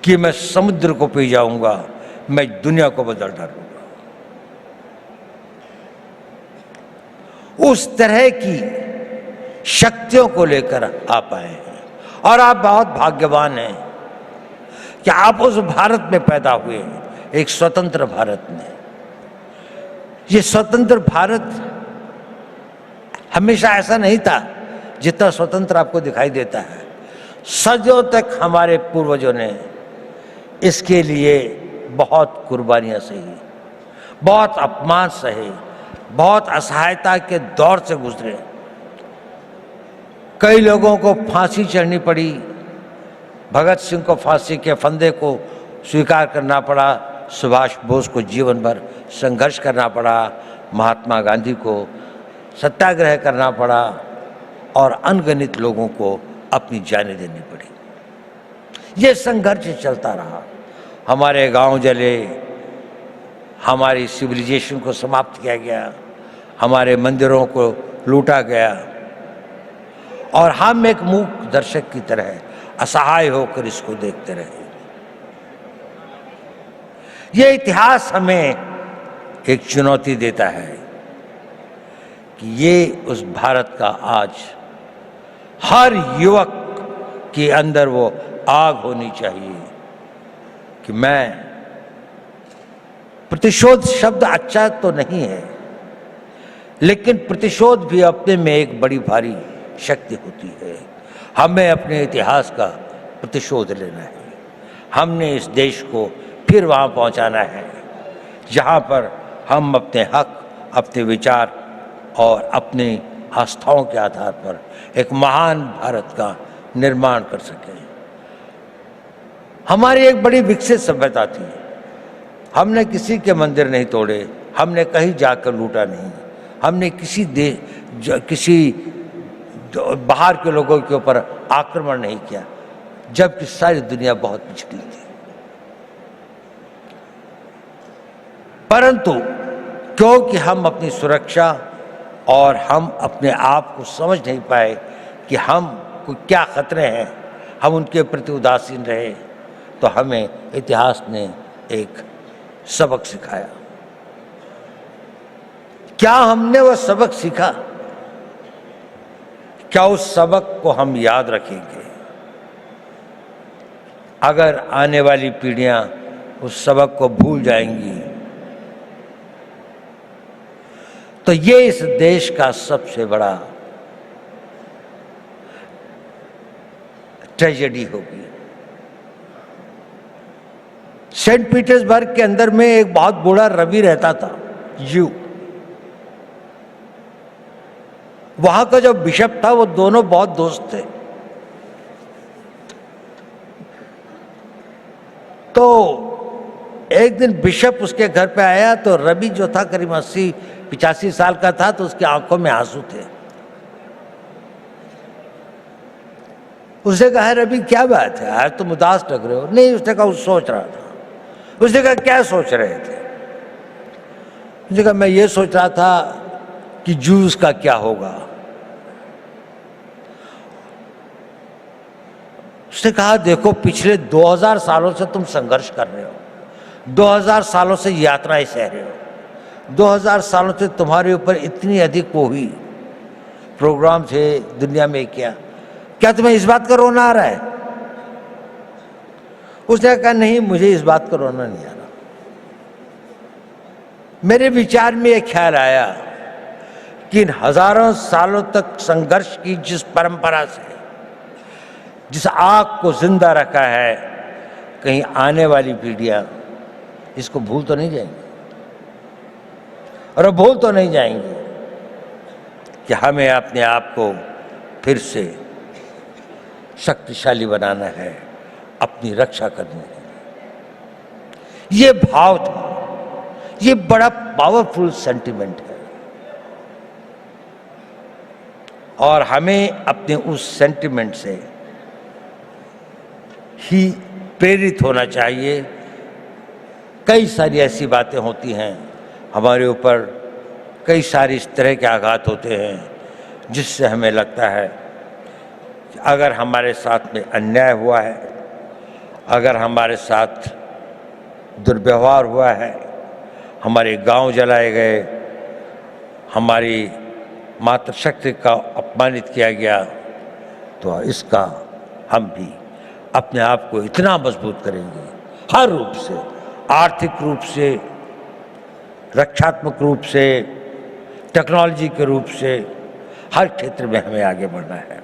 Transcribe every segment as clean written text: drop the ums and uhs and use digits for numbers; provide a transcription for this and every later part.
कि मैं समुद्र को पी जाऊंगा, मैं दुनिया को बदल डालूंगा। उस तरह की शक्तियों को लेकर आप आए हैं और आप बहुत भाग्यवान हैं कि आप उस भारत में पैदा हुए, एक स्वतंत्र भारत में। ये स्वतंत्र भारत हमेशा ऐसा नहीं था जितना स्वतंत्र आपको दिखाई देता है। सदियों तक हमारे पूर्वजों ने इसके लिए बहुत कुर्बानियां सही, बहुत अपमान सहे, बहुत असहायता के दौर से गुजरे। कई लोगों को फांसी चढ़नी पड़ी, भगत सिंह को फांसी के फंदे को स्वीकार करना पड़ा, सुभाष बोस को जीवन भर संघर्ष करना पड़ा, महात्मा गांधी को सत्याग्रह करना पड़ा और अनगिनत लोगों को अपनी जानें देनी पड़ी। ये संघर्ष चलता रहा। हमारे गांव जले, हमारी सिविलाइजेशन को समाप्त किया गया, हमारे मंदिरों को लूटा गया और हम एक मूक दर्शक की तरह असहाय होकर इसको देखते रहे। ये इतिहास हमें एक चुनौती देता है कि ये उस भारत का आज हर युवक के अंदर वो आग होनी चाहिए कि मैं, प्रतिशोध शब्द अच्छा तो नहीं है, लेकिन प्रतिशोध भी अपने में एक बड़ी भारी शक्ति होती है। हमें अपने इतिहास का प्रतिशोध लेना है। हमने इस देश को फिर वहाँ पहुँचाना है जहाँ पर हम अपने हक, अपने विचार और अपनी आस्थाओं के आधार पर एक महान भारत का निर्माण कर सकें। हमारी एक बड़ी विकसित सभ्यता थी। हमने किसी के मंदिर नहीं तोड़े, हमने कहीं जाकर लूटा नहीं, हमने किसी बाहर के लोगों के ऊपर आक्रमण नहीं किया, जबकि सारी दुनिया बहुत पिछड़ी थी। परंतु क्योंकि हम अपनी सुरक्षा और हम अपने आप को समझ नहीं पाए कि हम को क्या खतरे हैं, हम उनके प्रति उदासीन रहे, तो हमें इतिहास ने एक सबक सिखाया। क्या हमने वह सबक सीखा? क्या उस सबक को हम याद रखेंगे? अगर आने वाली पीढ़ियां उस सबक को भूल जाएंगी तो ये इस देश का सबसे बड़ा ट्रेजेडी होगी। सेंट पीटर्सबर्ग के अंदर में एक बहुत बूढ़ा रवि रहता था, जीव। वहां का जो बिशप था वो दोनों बहुत दोस्त थे। तो एक दिन बिशप उसके घर पे आया तो रवि जो था करीब 80-85 साल का था, तो उसकी आंखों में आंसू थे। उसने कहा, रवि क्या बात है, आज तुम उदास लग रहे हो? नहीं, उसने कहा सोच रहा था। उसने कहा क्या सोच रहे थे? उसने कहा मैं ये सोच रहा था कि जूस का क्या होगा। उसने कहा देखो पिछले 2000 सालों से तुम संघर्ष कर रहे हो, 2000 सालों से यात्राएं सह रहे हो, 2000 सालों से तुम्हारे ऊपर इतनी अधिक वो हुई प्रोग्राम थे दुनिया में, क्या तुम्हें इस बात का रोना आ रहा है? उसने कहा नहीं, मुझे इस बात का रोना नहीं आ रहा। मेरे विचार में एक ख्याल आया कि इन हजारों सालों तक संघर्ष की जिस परंपरा से, जिस आग को जिंदा रखा है, कहीं आने वाली पीढ़ियां इसको भूल तो नहीं जाएंगी, और भूल तो नहीं जाएंगे कि हमें अपने आप को फिर से शक्तिशाली बनाना है, अपनी रक्षा करनी है। ये भाव था, ये बड़ा पावरफुल सेंटिमेंट है, और हमें अपने उस सेंटिमेंट से ही प्रेरित होना चाहिए। कई सारी ऐसी बातें होती हैं हमारे ऊपर, कई सारी इस तरह के आघात होते हैं जिससे हमें लगता है कि अगर हमारे साथ में अन्याय हुआ है, अगर हमारे साथ दुर्व्यवहार हुआ है, हमारे गांव जलाए गए, हमारी मातृशक्ति का अपमानित किया गया, तो इसका हम भी अपने आप को इतना मजबूत करेंगे, हर रूप से, आर्थिक रूप से, रक्षात्मक रूप से, टेक्नोलॉजी के रूप से, हर क्षेत्र में हमें आगे बढ़ना है।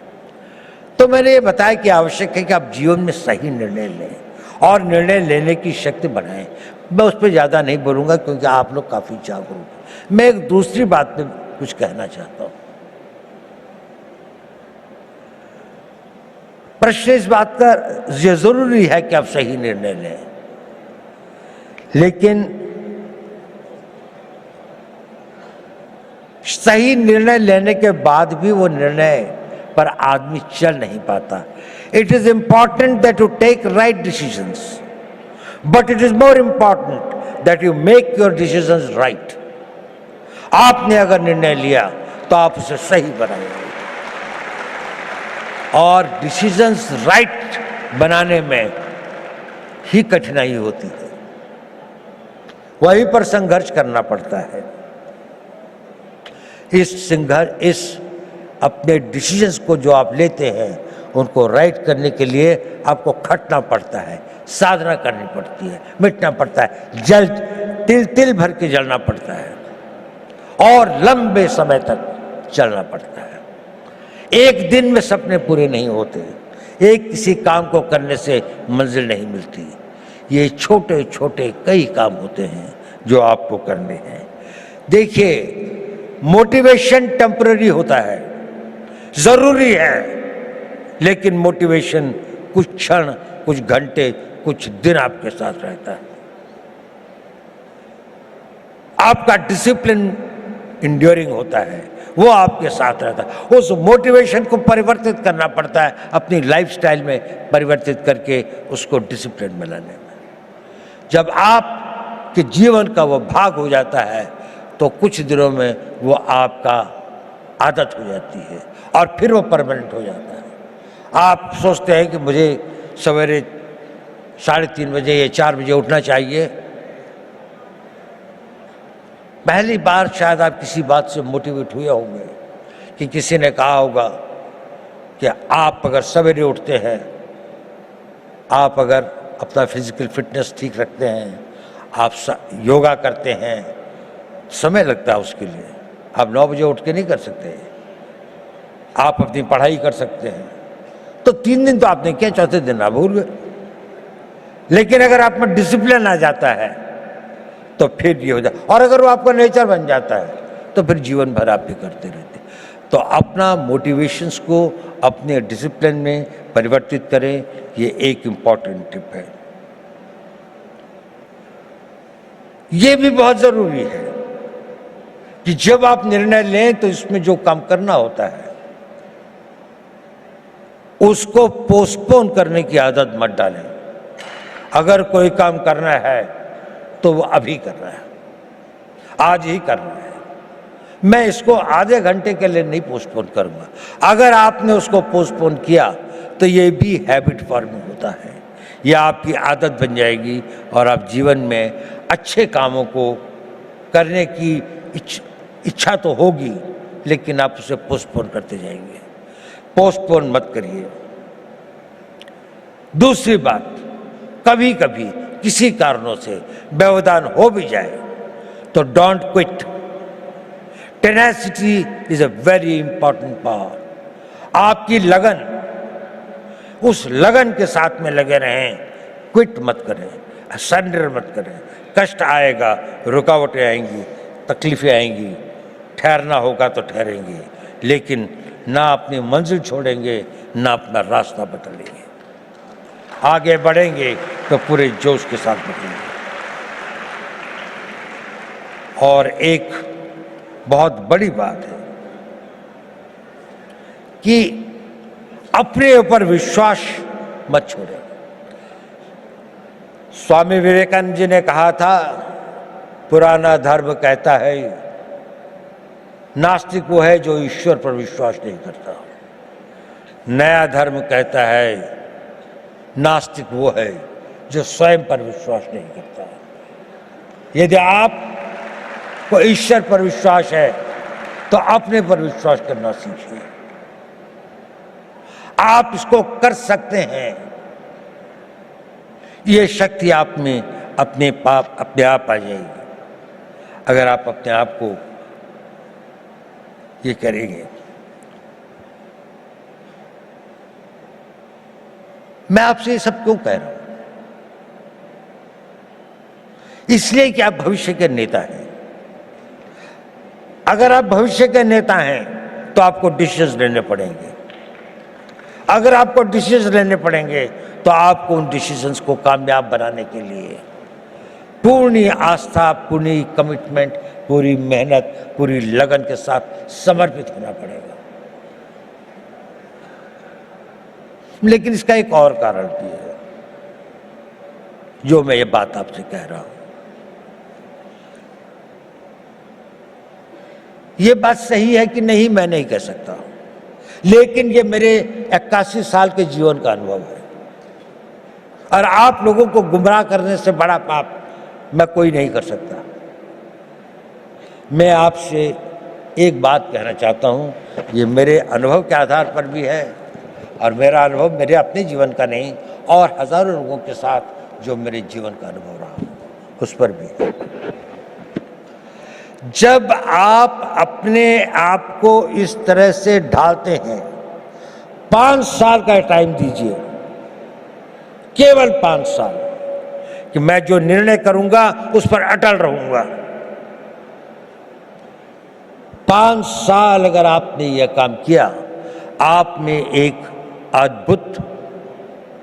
तो मैंने ये बताया कि आवश्यक है कि आप जीवन में सही निर्णय लें और निर्णय लेने की शक्ति बढ़ाएं। मैं उस पर ज़्यादा नहीं बोलूँगा क्योंकि आप लोग काफ़ी जागरूक हैं। मैं एक दूसरी बात पे कुछ कहना चाहता हूँ। प्रश्न इस बात का ये जरूरी है कि आप सही निर्णय लें, लेकिन सही निर्णय लेने के बाद भी वो निर्णय पर आदमी चल नहीं पाता। It is important that you take right decisions, but it is more important that you make your decisions right. आपने अगर निर्णय लिया तो आप उसे सही बनाएंगे, और डिसीजंस राइट बनाने में ही कठिनाई होती है, वहीं पर संघर्ष करना पड़ता है। इस अपने डिसीजंस को जो आप लेते हैं उनको राइट करने के लिए आपको खटना पड़ता है, साधना करनी पड़ती है, मिटना पड़ता है, तिल तिल भर के जलना पड़ता है और लंबे समय तक चलना पड़ता है। एक दिन में सपने पूरे नहीं होते, एक किसी काम को करने से मंजिल नहीं मिलती। ये छोटे छोटे कई काम होते हैं जो आपको करने हैं। देखिए, मोटिवेशन टेम्पररी होता है, जरूरी है, लेकिन मोटिवेशन कुछ क्षण, कुछ घंटे, कुछ दिन आपके साथ रहता है। आपका डिसिप्लिन इंड्योरिंग होता है, वो आपके साथ रहता है। उस मोटिवेशन को परिवर्तित करना पड़ता है, अपनी लाइफस्टाइल में परिवर्तित करके उसको डिसिप्लिन में लाने में। जब आपके जीवन का वो भाग हो जाता है तो कुछ दिनों में वो आपका आदत हो जाती है और फिर वो परमानेंट हो जाता है। आप सोचते हैं कि मुझे सवेरे 3:30 बजे या 4 बजे उठना चाहिए। पहली बार शायद आप किसी बात से मोटिवेट हुए होंगे कि किसी ने कहा होगा कि आप अगर सवेरे उठते हैं, आप अगर अपना फिजिकल फिटनेस ठीक रखते हैं, आप योगा करते हैं, समय लगता है उसके लिए, आप 9 बजे उठ के नहीं कर सकते। आप अपनी पढ़ाई कर सकते हैं, तो 3 दिन तो आपने किया, चौथे दिन आप भूल गए। लेकिन अगर आप में डिसिप्लिन आ जाता है तो फिर ये हो जाए, और अगर वो आपका नेचर बन जाता है तो फिर जीवन भर आप भी करते रहते। तो अपना मोटिवेशंस को अपने डिसिप्लिन में परिवर्तित करें, ये एक इम्पॉर्टेंट टिप है। ये भी बहुत जरूरी है कि जब आप निर्णय लें तो इसमें जो काम करना होता है उसको पोस्टपोन करने की आदत मत डालें। अगर कोई काम करना है तो वो अभी करना है, आज ही करना है। मैं इसको आधे घंटे के लिए नहीं पोस्टपोन करूंगा। अगर आपने उसको पोस्टपोन किया तो ये भी हैबिट फॉर्मिंग होता है, यह आपकी आदत बन जाएगी और आप जीवन में अच्छे कामों को करने की इच्छा तो होगी, लेकिन आप उसे पोस्टपोन करते जाएंगे। पोस्टपोन मत करिए। दूसरी बात, कभी कभी किसी कारणों से व्यवधान हो भी जाए तो don't quit. Tenacity is a very important power. आपकी लगन, उस लगन के साथ में लगे रहें, क्विट मत करें, सरेंडर मत करें। कष्ट आएगा, रुकावटें आएंगी, तकलीफें आएंगी, ठहरना होगा तो ठहरेंगे, लेकिन ना अपनी मंजिल छोड़ेंगे, ना अपना रास्ता बदलेंगे। आगे बढ़ेंगे तो पूरे जोश के साथ बढ़ेंगे। और एक बहुत बड़ी बात है कि अपने ऊपर विश्वास मत छोड़ें। स्वामी विवेकानंद जी ने कहा था, पुराना धर्म कहता है नास्तिक वो है जो ईश्वर पर विश्वास नहीं करता। नया धर्म कहता है नास्तिक वो है जो स्वयं पर विश्वास नहीं करता है। यदि आप को ईश्वर पर विश्वास है तो अपने पर विश्वास करना सीखिए। आप इसको कर सकते हैं। ये शक्ति आप में अपने आप आ जाएगी अगर आप अपने आप को ये करेंगे। मैं आपसे ये सब क्यों कह रहा हूं? इसलिए कि आप भविष्य के नेता हैं। अगर आप भविष्य के नेता हैं तो आपको डिसीजन लेने पड़ेंगे। अगर आपको डिसीजन लेने पड़ेंगे तो आपको उन डिसीजंस को कामयाब बनाने के लिए पूर्ण आस्था, पूरी कमिटमेंट, पूरी मेहनत, पूरी लगन के साथ समर्पित होना पड़ेगा। लेकिन इसका एक और कारण भी है जो मैं ये बात आपसे कह रहा हूं। ये बात सही है कि नहीं मैं नहीं कह सकता, लेकिन ये मेरे 81 साल के जीवन का अनुभव है। और आप लोगों को गुमराह करने से बड़ा पाप मैं कोई नहीं कर सकता। मैं आपसे एक बात कहना चाहता हूं, ये मेरे अनुभव के आधार पर भी है और मेरा अनुभव मेरे अपने जीवन का नहीं और हजारों लोगों के साथ जो मेरे जीवन का अनुभव रहा उस पर भी है। जब आप अपने आप को इस तरह से ढालते हैं, 5 साल का टाइम दीजिए, केवल 5 साल, कि मैं जो निर्णय करूंगा उस पर अटल रहूंगा। 5 साल अगर आपने यह काम किया, आप में एक अद्भुत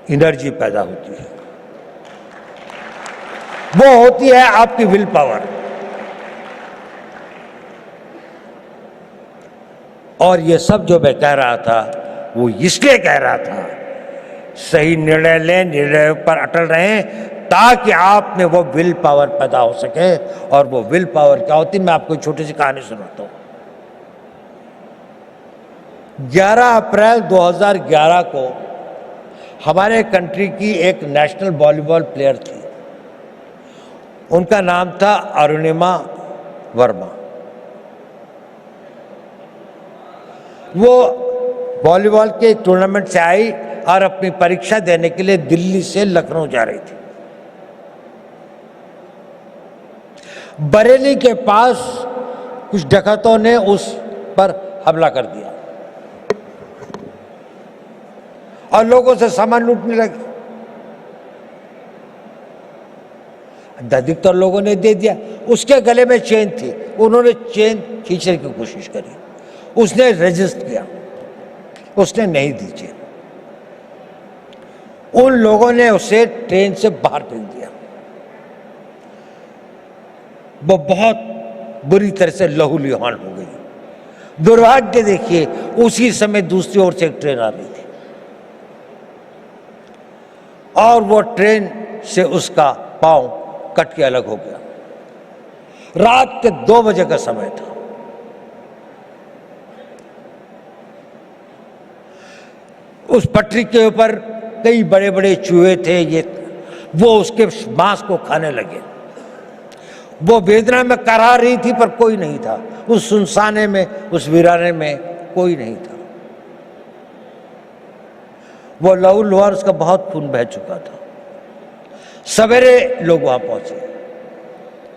एनर्जी पैदा होती है। वो होती है आपकी विल पावर। और ये सब जो मैं कह रहा था वो इसलिए कह रहा था, सही निर्णय लें, निर्णय पर अटल रहें, ताकि आप में वो विल पावर पैदा हो सके। और वो विल पावर क्या होती है, मैं आपको छोटी सी कहानी सुनाता हूं। 11 अप्रैल 2011 को हमारे कंट्री की एक नेशनल वॉलीबॉल प्लेयर थी। उनका नाम था अरुणिमा वर्मा। वो वॉलीबॉल के टूर्नामेंट से आई और अपनी परीक्षा देने के लिए दिल्ली से लखनऊ जा रही थी। बरेली के पास कुछ डकैतों ने उस पर हमला कर दिया और लोगों से सामान लूटने लगे। अधिकतर लोगों ने दे दिया। उसके गले में चेन थी, उन्होंने चेन खींचने की कोशिश करी, उसने रेजिस्ट किया, उसने नहीं दी चेन। उन लोगों ने उसे ट्रेन से बाहर फेंक दिया। वो बहुत बुरी तरह से लहूलुहान हो गई। दुर्भाग्य देखिए, उसी समय दूसरी ओर से एक ट्रेन आ रही थी और वो ट्रेन से उसका पांव कट के अलग हो गया। रात के 2 बजे का समय था। उस पटरी के ऊपर कई बड़े बड़े चूहे थे, वो उसके मांस को खाने लगे। वो वेदना में करा रही थी पर कोई नहीं था। उस सुनसाने में, उस वीराने में कोई नहीं था। वो लहूलुहान, उसका बहुत खून बह चुका था। सवेरे लोग वहां पहुंचे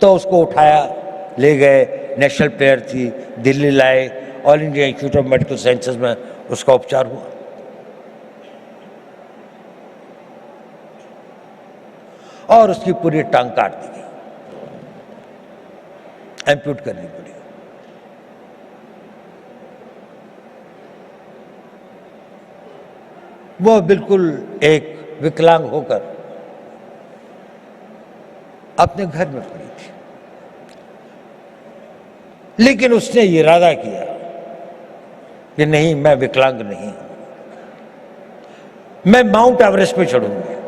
तो उसको उठाया, ले गए। नेशनल प्लेयर थी, दिल्ली लाए, all India institute of medical sciences में उसका उपचार हुआ। और उसकी पूरी टांग काट दी गई, एम्प्यूट करनी पड़ी। वो बिल्कुल एक विकलांग होकर अपने घर में पड़ी थी। लेकिन उसने इरादा किया कि नहीं, मैं विकलांग नहीं हूं, मैं माउंट एवरेस्ट पे चढ़ूंगी।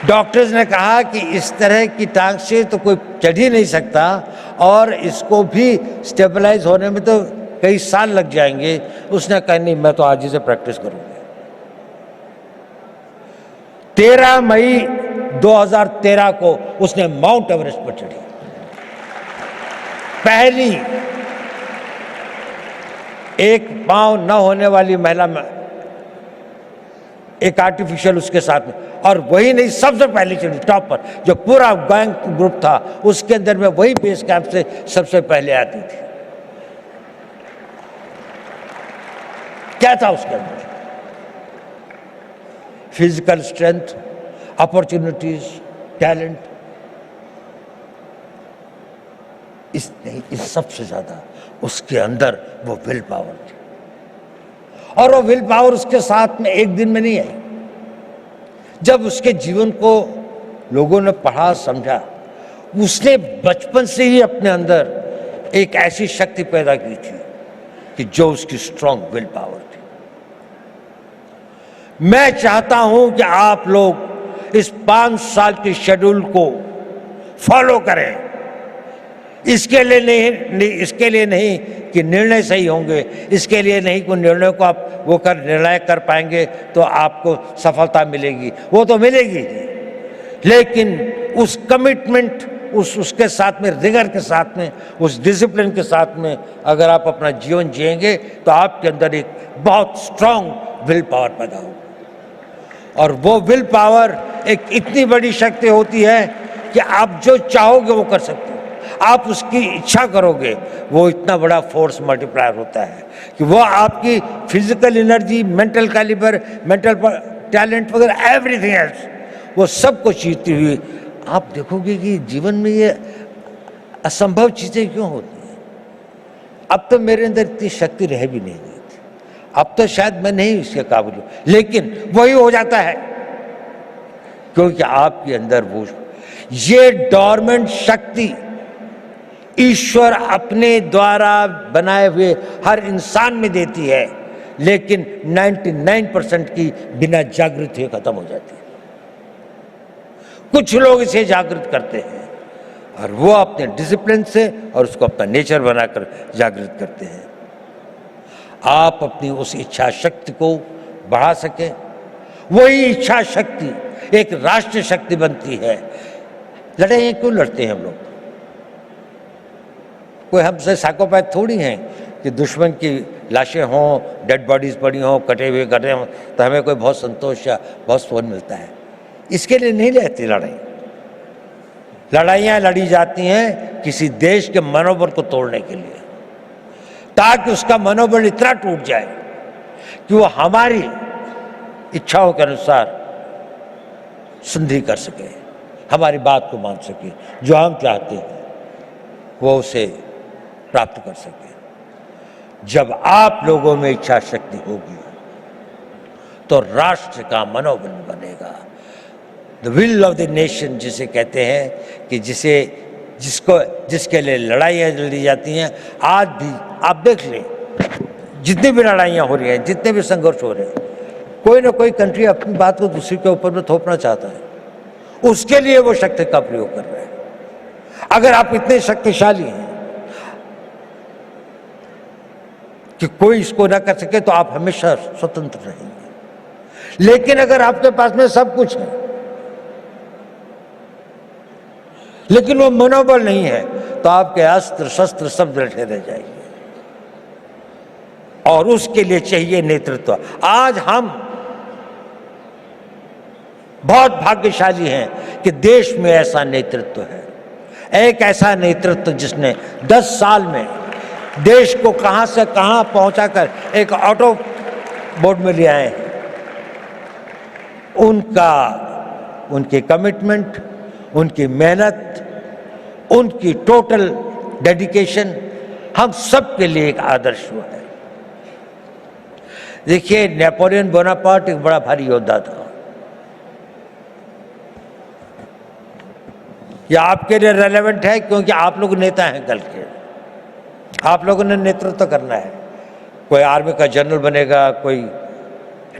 डॉक्टर्स ने कहा कि इस तरह की टांग से तो कोई चढ़ ही नहीं सकता और इसको भी स्टेबलाइज होने में तो कई साल लग जाएंगे। उसने कहा नहीं, मैं तो आज ही से प्रैक्टिस करूंगा। 13 मई 2013 को उसने माउंट एवरेस्ट पर चढ़ी, पहली एक पांव न होने वाली महिला में, एक आर्टिफिशियल उसके साथ में। और वही नहीं, सबसे पहले चढ़ी टॉप पर। जो पूरा गैंग ग्रुप था उसके अंदर में वही बेस कैंप से सबसे पहले आती थी। क्या था उसके अंदर? Physical strength, opportunities, talent. इस सबसे ज्यादा उसके अंदर वो विल पावर थी। और वो विल पावर उसके साथ में एक दिन में नहीं आई। जब उसके जीवन को लोगों ने पढ़ा, समझा, उसने बचपन से ही अपने अंदर एक ऐसी शक्ति पैदा की थी कि जो उसकी स्ट्रांग विल पावर थी। मैं चाहता हूं कि आप लोग इस 5 साल के शेड्यूल को फॉलो करें। इसके लिए नहीं कि निर्णय सही होंगे, इसके लिए नहीं कि निर्णय को आप निर्णय कर पाएंगे तो आपको सफलता मिलेगी, वो तो मिलेगी, लेकिन उस कमिटमेंट, उसके साथ में, रिगर के साथ में, उस डिसिप्लिन के साथ में अगर आप अपना जीवन जिएंगे तो आपके अंदर एक बहुत स्ट्रांग विल पावर पैदा होगी। और वो विल पावर एक इतनी बड़ी शक्ति होती है कि आप जो चाहोगे वो कर सकते हो। आप उसकी इच्छा करोगे, वो इतना बड़ा फोर्स मल्टीप्लायर होता है कि वो आपकी physical energy, mental calibre, mental talent वगैरह, एवरीथिंग एल्स, वो सब कुछ जीतती हुई आप देखोगे कि जीवन में ये असंभव चीजें क्यों होती हैं। अब तो मेरे अंदर इतनी शक्ति रह भी नहीं गई थी, अब तो शायद मैं नहीं इसके काबिल हूं, लेकिन वही हो जाता है क्योंकि आपके अंदर वो ये डोरमेंट शक्ति ईश्वर अपने द्वारा बनाए हुए हर इंसान में देती है, लेकिन 99% की बिना जागृत हुए खत्म हो जाती है। कुछ लोग इसे जागृत करते हैं और वो अपने डिसिप्लिन से और उसको अपना नेचर बनाकर जागृत करते हैं। आप अपनी उस इच्छा शक्ति को बढ़ा सके, वही इच्छा शक्ति एक राष्ट्रीय शक्ति बनती है। लड़ाइयाँ क्यों लड़ते हैं हम लोग? कोई हमसे साइकोपैथ थोड़ी हैं कि दुश्मन की लाशें हों, डेड बॉडीज पड़ी हों, कटे हुए कटे हों तो हमें कोई बहुत संतोष या बहुत सुकून मिलता है। इसके लिए नहीं रहती लड़ाई। लड़ाइयाँ लड़ी जाती हैं किसी देश के मनोबल को तोड़ने के लिए, ताकि उसका मनोबल इतना टूट जाए कि वो हमारी इच्छाओं के अनुसार संधि कर सके, हमारी बात को मान सके, जो हम चाहते हैं वो उसे प्राप्त कर सके। जब आप लोगों में इच्छा शक्ति होगी तो राष्ट्र का मनोबल बनेगा। The will of the nation जिसे कहते हैं कि जिसके लिए लड़ाइयाँ लड़ी जाती हैं। आज भी आप देख लें, जितनी भी लड़ाइयाँ हो रही हैं, जितने भी संघर्ष हो रहे हैं, कोई ना कोई कंट्री अपनी बात को दूसरी के ऊपर में थोपना चाहता है, उसके लिए वो शक्ति का प्रयोग कर रहे हैं। अगर आप इतने शक्तिशाली हैं कि कोई इसको ना कर सके तो आप हमेशा स्वतंत्र रहेंगे। लेकिन अगर आपके पास में सब कुछ है लेकिन वो मनोबल नहीं है तो आपके अस्त्र शस्त्र सब बैठे रह जाएंगे। और उसके लिए चाहिए नेतृत्व। आज हम बहुत भाग्यशाली हैं कि देश में ऐसा नेतृत्व है, एक ऐसा नेतृत्व जिसने 10 साल में देश को कहां से कहां पहुंचाकर एक ऑटो बोर्ड में ले आए हैं। उनकी कमिटमेंट, उनकी मेहनत, उनकी टोटल डेडिकेशन हम सब के लिए एक आदर्श हुआ है। देखिए, नेपोलियन बोनापार्ट एक बड़ा भारी योद्धा था। यह आपके लिए रेलेवेंट है क्योंकि आप लोग नेता हैं कल के, आप लोगों ने नेतृत्व करना है। कोई आर्मी का जनरल बनेगा, कोई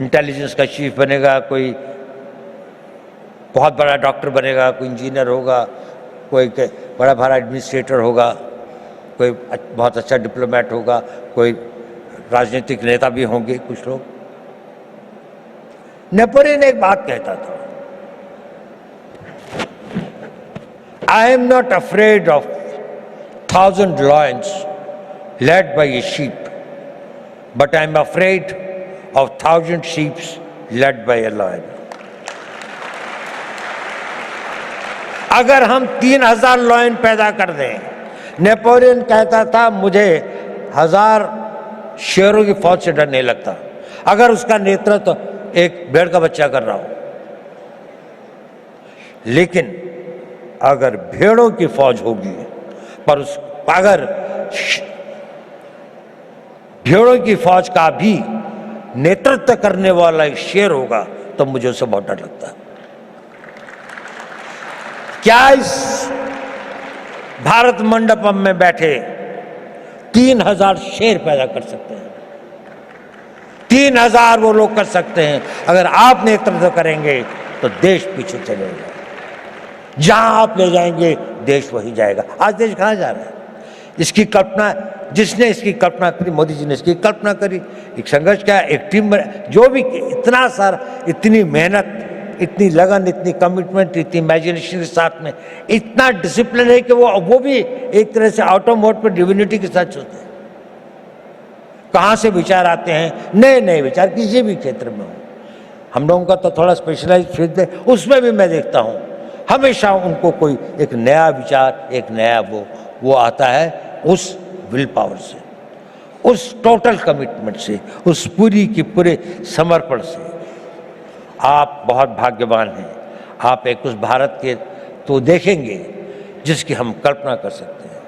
इंटेलिजेंस का चीफ बनेगा, कोई बहुत बड़ा डॉक्टर बनेगा, कोई इंजीनियर होगा, कोई बड़ा बड़ा एडमिनिस्ट्रेटर होगा। कोई बहुत अच्छा डिप्लोमेट होगा, कोई राजनीतिक नेता भी होंगे कुछ लोग। नेपोलियन एक बात कहता था, I am not afraid of 1,000 lions led by a sheep, but I am afraid of 1,000 sheep led by a lion. अगर हम 3,000 लॉयन पैदा कर दें, नेपोलियन कहता था मुझे 1,000 शेरों की फौज से डर नहीं लगता अगर उसका नेतृत्व एक भेड़ का बच्चा कर रहा हो। लेकिन अगर भेड़ों की फौज होगी पर अगर भेड़ों की फौज का भी नेतृत्व करने वाला एक शेर होगा तो मुझे उससे बहुत डर लगता है। क्या इस भारत मंडपम में बैठे 3,000 शेर पैदा कर सकते हैं? 3,000 वो लोग कर सकते हैं। अगर आप नेतृत्व करेंगे तो देश पीछे चलेगा, जहां आप ले जाएंगे देश वही जाएगा। आज देश कहां जा रहा है? इसकी कल्पना जिसने इसकी कल्पना करी, मोदी जी ने इसकी कल्पना करी, एक संघर्ष क्या, एक टीम, जो भी इतना सारा, इतनी मेहनत, इतनी लगन, इतनी कमिटमेंट, इतनी इमेजिनेशन के साथ में इतना डिसिप्लिन है कि वो भी एक तरह से ऑटो मोड पर डिविनिटी के साथ चलते हैं। कहाँ से विचार आते हैं, नए नए विचार किसी भी क्षेत्र में हो। हम लोगों का तो थोड़ा स्पेशलाइज फील्ड है, उसमें भी मैं देखता हूँ हमेशा उनको कोई एक नया विचार, एक नया वो आता है उस विल पावर से, उस टोटल कमिटमेंट से, उस पूरी की पूरे समर्पण से। आप बहुत भाग्यवान हैं। आप एक उस भारत के तो देखेंगे जिसकी हम कल्पना कर सकते हैं।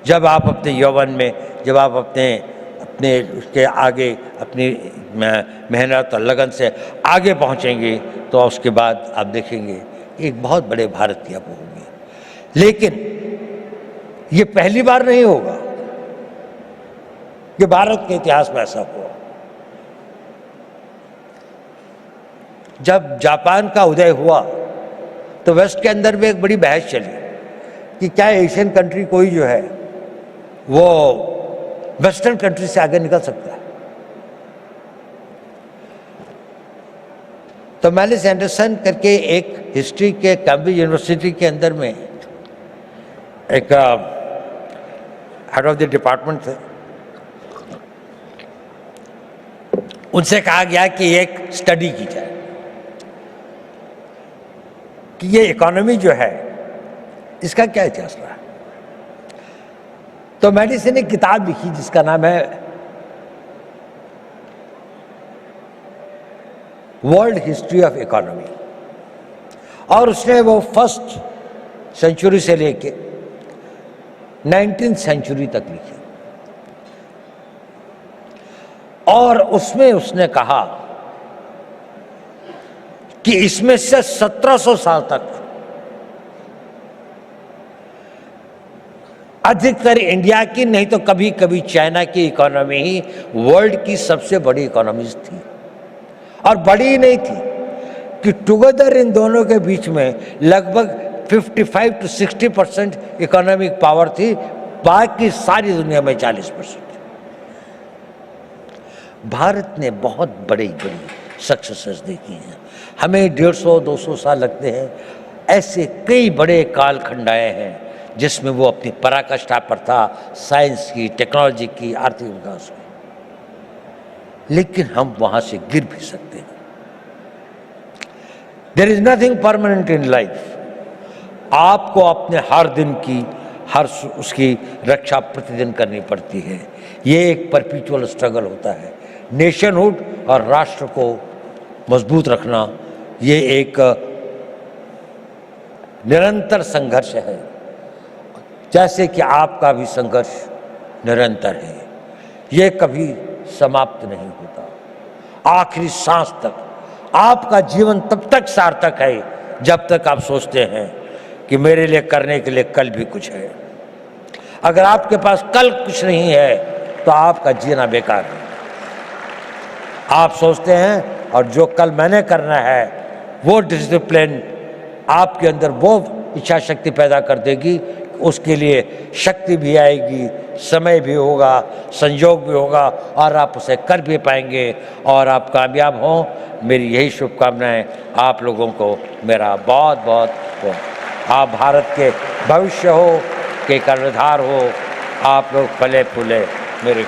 जब आप अपने यौवन में, जब आप अपने उसके आगे अपनी मेहनत और लगन से आगे पहुंचेंगे तो उसके बाद आप देखेंगे एक बहुत बड़े भारत की आप होंगे। लेकिन ये पहली बार नहीं होगा कि भारत के इतिहास में ऐसा हुआ। जब जापान का उदय हुआ तो वेस्ट के अंदर भी एक बड़ी बहस चली कि क्या एशियन कंट्री कोई जो है वो वेस्टर्न कंट्री से आगे निकल सकता है। तो मैलिस एंडरसन करके एक हिस्ट्री के कैम्ब्रिज यूनिवर्सिटी के अंदर में एक हेड ऑफ द डिपार्टमेंट थे, उनसे कहा गया कि एक स्टडी की जाए कि ये इकोनॉमी जो है इसका क्या इतिहास रहा है। तो मैलिस ने एक किताब लिखी जिसका नाम है वर्ल्ड हिस्ट्री ऑफ इकोनॉमी, और उसने वो फर्स्ट सेंचुरी से लेके 19th सेंचुरी तक लिखी। और उसमें उसने कहा कि इसमें से 1700 साल तक अधिकतर इंडिया की, नहीं तो कभी कभी चाइना की इकोनॉमी ही वर्ल्ड की सबसे बड़ी इकोनॉमीज थी। और बड़ी ही नहीं थी कि टुगेदर इन दोनों के बीच में लगभग 55 to 60% इकोनॉमिक पावर थी, बाकी सारी दुनिया में 40%। भारत ने बहुत बड़ी बड़ी सक्सेसेस देखी हैं। हमें 150-200 साल लगते हैं। ऐसे कई बड़े कालखंड आए हैं जिसमें वो अपनी पराकाष्ठा पर था, साइंस की, टेक्नोलॉजी की, आर्थिक विकास की। लेकिन हम वहां से गिर भी सकते हैं। There is nothing permanent in life. आपको अपने हर दिन की, हर उसकी रक्षा प्रतिदिन करनी पड़ती है। ये एक परपीचुअल स्ट्रगल होता है। नेशनहुड और राष्ट्र को मजबूत रखना ये एक निरंतर संघर्ष है, जैसे कि आपका भी संघर्ष निरंतर है। ये कभी समाप्त नहीं होता। आखिरी सांस तक आपका जीवन तब तक सार्थक है जब तक आप सोचते हैं कि मेरे लिए करने के लिए कल भी कुछ है। अगर आपके पास कल कुछ नहीं है तो आपका जीना बेकार है। आप सोचते हैं और जो कल मैंने करना है वो डिसिप्लिन आपके अंदर वो इच्छा शक्ति पैदा कर देगी उसके लिए शक्ति भी आएगी, समय भी होगा, संयोग भी होगा और आप उसे कर भी पाएंगे और आप कामयाब हों। मेरी यही शुभकामनाएं आप लोगों को मेरा बहुत बहुत हो। आप भारत के भविष्य हो, के कर्णधार हो, आप लोग फले फूले मेरे